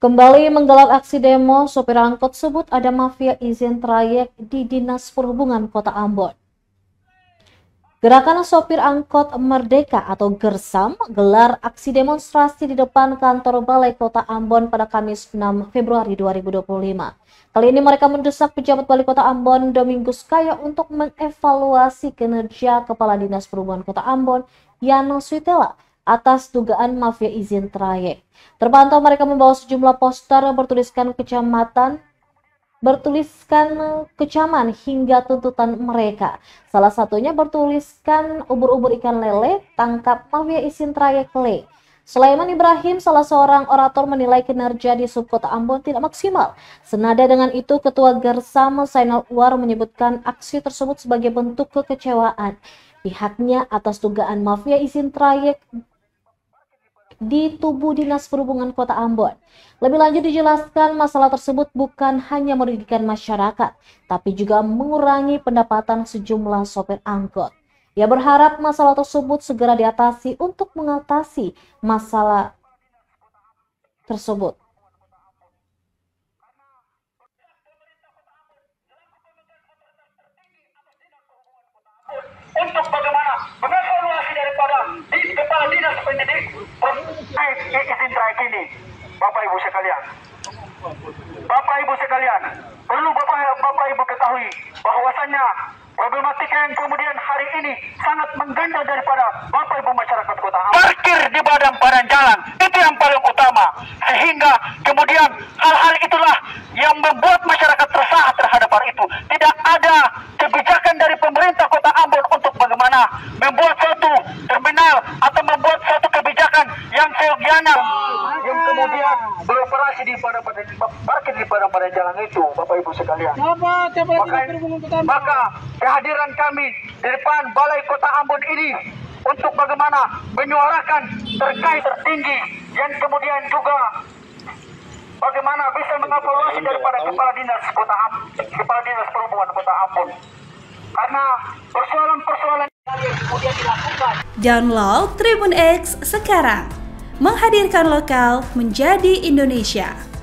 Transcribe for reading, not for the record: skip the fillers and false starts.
Kembali menggelar aksi demo, sopir angkot sebut ada mafia izin trayek di Dinas Perhubungan Kota Ambon. Gerakan Sopir Angkot Merdeka atau Gersam gelar aksi demonstrasi di depan kantor Balai Kota Ambon pada Kamis 6 Februari 2025. Kali ini mereka mendesak pejabat Balai Kota Ambon Domingus Kaya untuk mengevaluasi kinerja Kepala Dinas Perhubungan Kota Ambon Yana Switela atas dugaan mafia izin trayek. Terpantau mereka membawa sejumlah poster bertuliskan kecaman hingga tuntutan mereka. Salah satunya bertuliskan ubur-ubur ikan lele, tangkap mafia izin trayek le. Sulaiman Ibrahim, salah seorang orator, menilai kinerja di Subkota Ambon tidak maksimal. Senada dengan itu, Ketua Gersam Zainal Uwar menyebutkan aksi tersebut sebagai bentuk kekecewaan pihaknya atas dugaan mafia izin trayek di tubuh Dinas Perhubungan Kota Ambon. Lebih lanjut dijelaskan masalah tersebut bukan hanya merugikan masyarakat, tapi juga mengurangi pendapatan sejumlah sopir angkot. Ia berharap masalah tersebut segera diatasi untuk mengatasi masalah tersebut. Untuk bagaimana mengevaluasi daripada Kepala Dinas Pendidik izin trayek ini, Bapak Ibu sekalian, perlu Bapak Ibu ketahui bahwasannya problematika yang kemudian hari ini sangat mengganda daripada Bapak Ibu masyarakat Kota Ambon. Parkir di badan jalan itu yang paling utama, sehingga kemudian hal-hal itulah yang membuat masyarakat resah terhadap hal itu. Tidak ada kebijakan dari pemerintah Kota Ambon untuk bagaimana membuat suatu terminal atau membuat suatu kebijakan yang seyogianya yang kemudian beroperasi di parkir di badan jalan itu, Bapak Ibu sekalian. Maka kehadiran kami di depan Balai Kota Ambon ini untuk bagaimana menyuarakan terkait tertinggi yang kemudian juga bagaimana bisa mengevaluasi daripada Kepala Dinas Perhubungan Kota Ambon. Karena persoalan-persoalan yang kemudian dilakukan. Download Tribun X sekarang, menghadirkan lokal menjadi Indonesia.